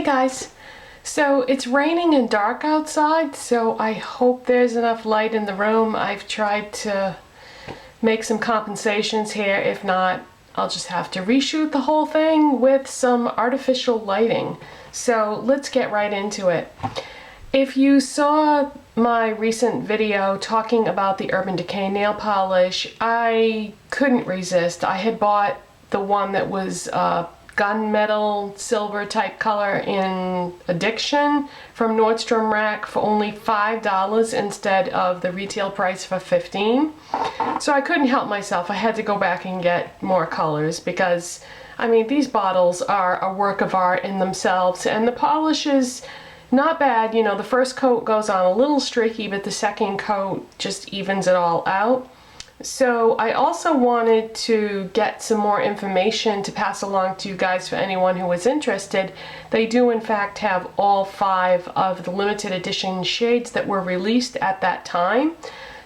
Hey guys, so it's raining and dark outside, so I hope there's enough light in the room. I've tried to make some compensations here. If not, I'll just have to reshoot the whole thing with some artificial lighting. So let's get right into it. If you saw my recent video talking about the Urban Decay nail polish, I couldn't resist. I had bought the one that was gunmetal silver type color in Addiction from Nordstrom Rack for only $5 instead of the retail price for $15. So I couldn't help myself. I had to go back and get more colors because, I mean, these bottles are a work of art in themselves, and the polish is not bad. You know, the first coat goes on a little streaky, but the second coat just evens it all out. So I also wanted to get some more information to pass along to you guys for anyone who is interested. They do in fact have all 5 of the limited edition shades that were released at that time.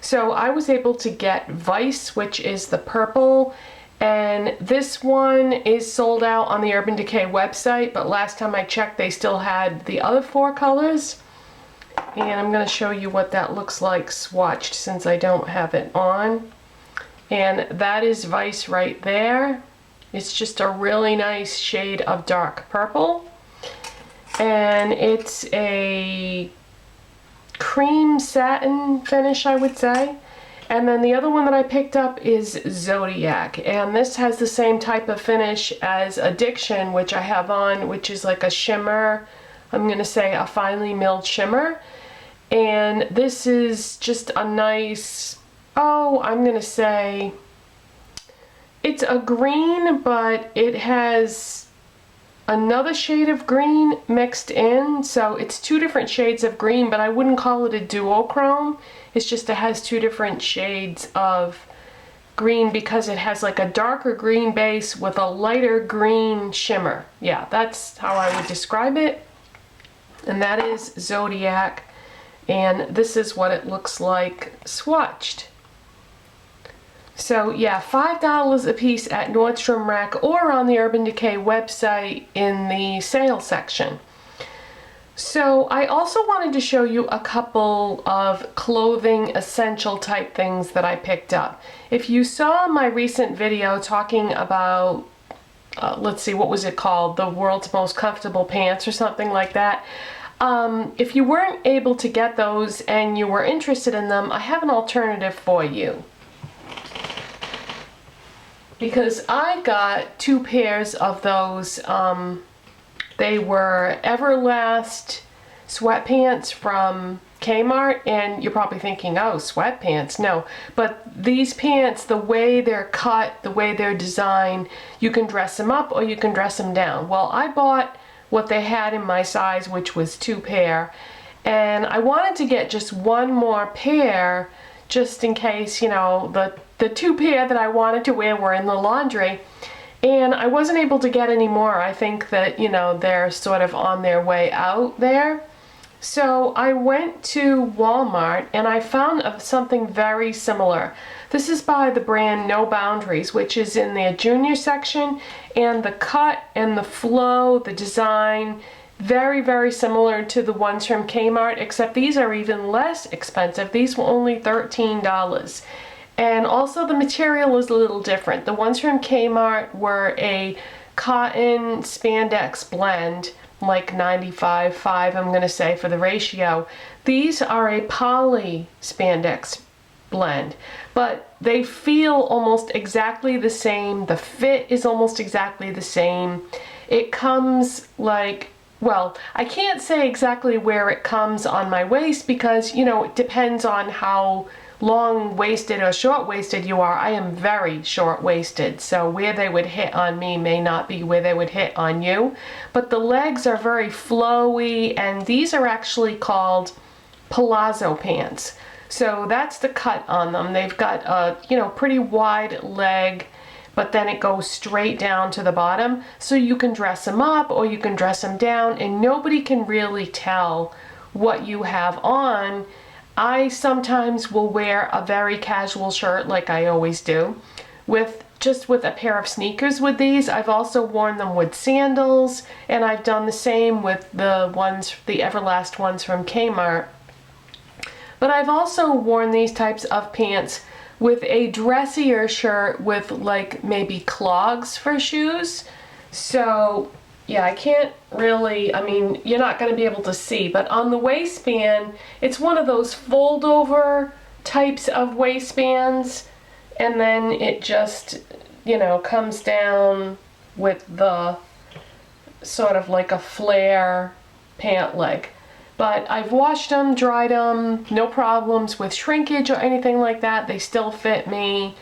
So I was able to get Vice, which is the purple, and this one is sold out on the Urban Decay website, but last time I checked they still had the other 4 colors. And I'm going to show you what that looks like swatched since I don't have it on. And that is Vice right there. It's just a really nice shade of dark purple. And it's a cream satin finish, I would say. And then the other one that I picked up is Zodiac. And this has the same type of finish as Addiction, which I have on, which is like a shimmer. I'm going to say a finely milled shimmer. And this is just a nice, I'm gonna say it's a green, but it has another shade of green mixed in, so it's 2 different shades of green, but I wouldn't call it a duochrome. It's just it has 2 different shades of green because it has like a darker green base with a lighter green shimmer. Yeah, that's how I would describe it. And that is Zodiac, and this is what it looks like swatched. So yeah, $5 a piece at Nordstrom Rack or on the Urban Decay website in the sale section. So I also wanted to show you a couple of clothing essential type things that I picked up. If you saw my recent video talking about, let's see, what was it called? The world's most comfortable pants or something like that. If you weren't able to get those and you were interested in them, I have an alternative for you. Because I got 2 pairs of those. They were Everlast sweatpants from Kmart, and you're probably thinking, oh, sweatpants. No, but these pants, the way they're cut, the way they're designed, you can dress them up or you can dress them down. Well, I bought what they had in my size, which was 2 pair, and I wanted to get just 1 more pair just in case, you know, the 2 pair that I wanted to wear were in the laundry, and I wasn't able to get any more. I think that, you know, they're sort of on their way out there. So I went to Walmart and I found something very similar. This is by the brand No Boundaries, which is in their junior section, and the cut and the flow, the design, very, very similar to the ones from Kmart, except these are even less expensive. These were only $13. And also the material is a little different. The ones from Kmart were a cotton spandex blend, like 95/5, I'm going to say, for the ratio. These are a poly spandex blend, but they feel almost exactly the same. The fit is almost exactly the same. It comes like, well, I can't say exactly where it comes on my waist because, you know, it depends on how long-waisted or short-waisted you are. I am very short-waisted, so where they would hit on me may not be where they would hit on you. But the legs are very flowy, and these are actually called palazzo pants. So that's the cut on them. They've got a, you know, pretty wide leg, but then it goes straight down to the bottom. So you can dress them up or you can dress them down, and nobody can really tell what you have on. I sometimes will wear a very casual shirt, like I always do, with just with a pair of sneakers with these. I've also worn them with sandals, and I've done the same with the Everlast ones from Kmart. But I've also worn these types of pants with a dressier shirt with like maybe clogs for shoes. So yeah, I can't really, I mean, you're not going to be able to see, but on the waistband, it's one of those fold over types of waistbands, and then it just, you know, comes down with the sort of like a flare pant leg. But I've washed them, dried them, no problems with shrinkage or anything like that. They still fit me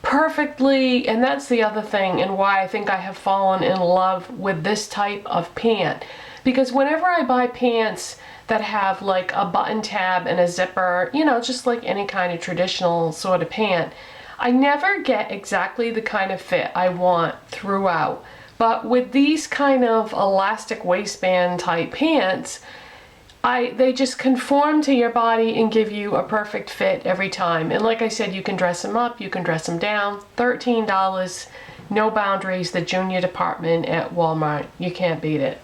perfectly, and that's the other thing and why I think I have fallen in love with this type of pant. Because whenever I buy pants that have like a button tab and a zipper, you know, just like any kind of traditional sort of pant, I never get exactly the kind of fit I want throughout. But with these kind of elastic waistband type pants, they just conform to your body and give you a perfect fit every time. And like I said, you can dress them up, you can dress them down. $13, no boundaries, the junior department at Walmart. You can't beat it.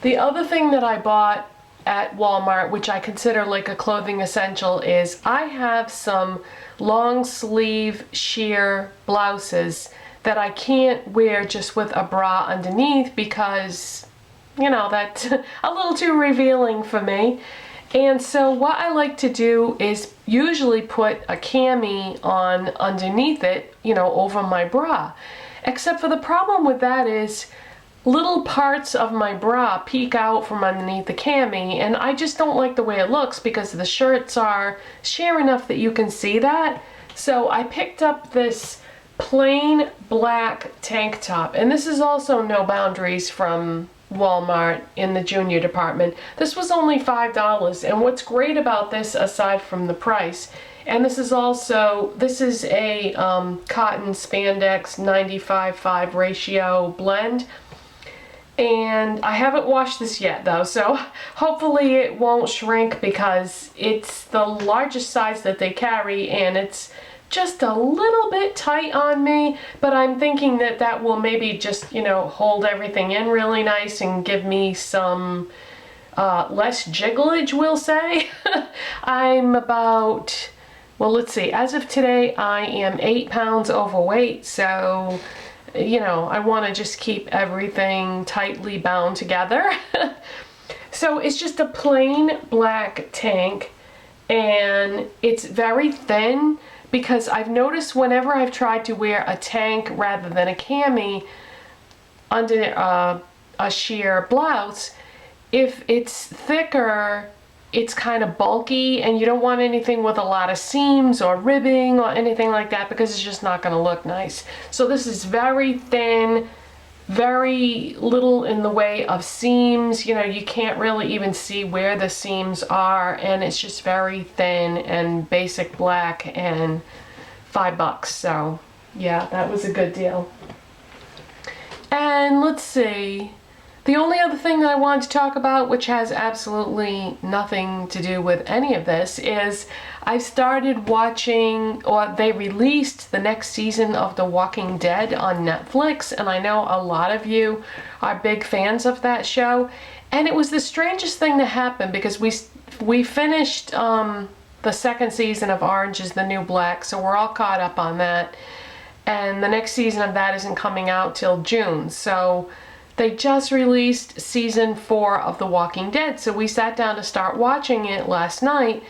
The other thing that I bought at Walmart, which I consider like a clothing essential, is I have some long sleeve sheer blouses that I can't wear just with a bra underneath because, you know, that's a little too revealing for me. And so what I like to do is usually put a cami on underneath it, you know, over my bra. Except for the problem with that is little parts of my bra peek out from underneath the cami, and I just don't like the way it looks because the shirts are sheer enough that you can see that. So I picked up this plain black tank top, and this is also no boundaries from Walmart in the junior department. This was only $5, and what's great about this, aside from the price, and this is a cotton spandex 95:5 ratio blend, and I haven't washed this yet though, so hopefully it won't shrink because it's the largest size that they carry, and it's just a little bit tight on me, but I'm thinking that that will maybe just, you know, hold everything in really nice and give me some less jigglage, we'll say. I'm about, well, let's see, as of today I am 8 pounds overweight, so, you know, I want to just keep everything tightly bound together. So it's just a plain black tank, and it's very thin, because I've noticed whenever I've tried to wear a tank rather than a cami under a sheer blouse, if it's thicker, it's kind of bulky, and you don't want anything with a lot of seams or ribbing or anything like that because it's just not going to look nice. So this is very thin, very little in the way of seams. You know, you can't really even see where the seams are, and it's just very thin and basic black, and $5. So yeah, that was a good deal. And let's see, the only other thing that I wanted to talk about, which has absolutely nothing to do with any of this, is I started watching, or they released the next season of The Walking Dead on Netflix, and I know a lot of you are big fans of that show. And it was the strangest thing that happened because we finished the second season of Orange is the New Black, so we're all caught up on that. And the next season of that isn't coming out till June, so they just released season 4 of The Walking Dead, so we sat down to start watching it last night,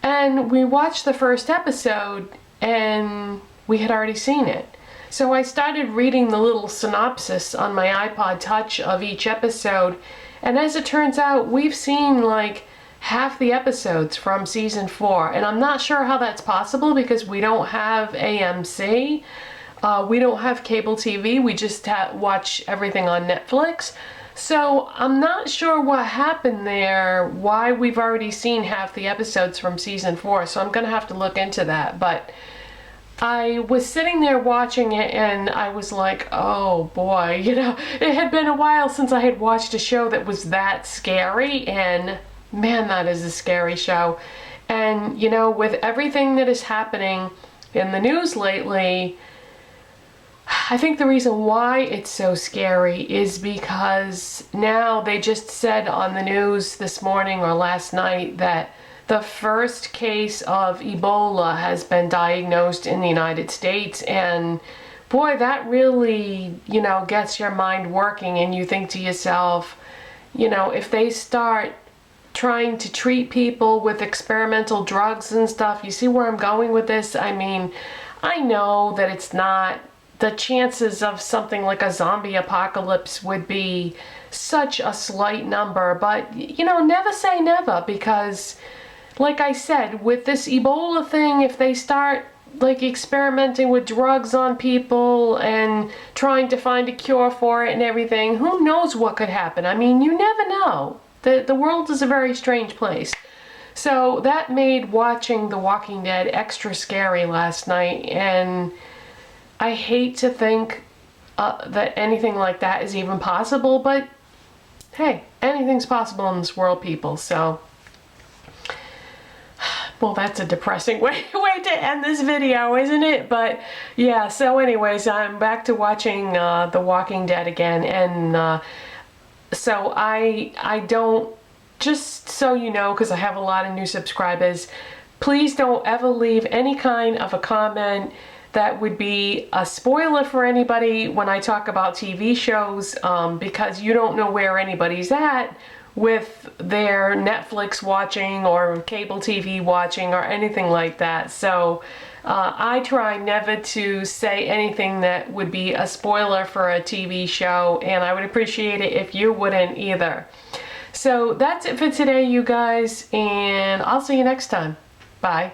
and we watched the first episode, and we had already seen it. So I started reading the little synopsis on my iPod Touch of each episode, and as it turns out, we've seen like half the episodes from season 4, and I'm not sure how that's possible because we don't have AMC. We don't have cable TV, we just watch everything on Netflix. So I'm not sure what happened there, why we've already seen half the episodes from season 4, so I'm gonna have to look into that. But I was sitting there watching it and I was like, oh boy, you know, it had been a while since I had watched a show that was that scary, and man, that is a scary show. And you know, with everything that is happening in the news lately, I think the reason why it's so scary is because now they just said on the news this morning or last night that the first case of Ebola has been diagnosed in the United States, and boy, that really, gets your mind working, and you think to yourself, if they start trying to treat people with experimental drugs and stuff, you see where I'm going with this? I mean, I know that it's not, the chances of something like a zombie apocalypse would be such a slight number, but never say never, because like I said, with this Ebola thing, if they start like experimenting with drugs on people and trying to find a cure for it and everything, who knows what could happen? I mean, you never know. The world is a very strange place. So that made watching The Walking Dead extra scary last night, and I hate to think that anything like that is even possible, but hey, anything's possible in this world, people. So, well, that's a depressing way to end this video, isn't it? But yeah, so anyways, I'm back to watching The Walking Dead again, and so I don't, just so you know, because I have a lot of new subscribers, please don't ever leave any kind of a comment that would be a spoiler for anybody when I talk about TV shows, because you don't know where anybody's at with their Netflix watching or cable TV watching or anything like that. So I try never to say anything that would be a spoiler for a TV show, and I would appreciate it if you wouldn't either. So that's it for today, you guys, and I'll see you next time. Bye.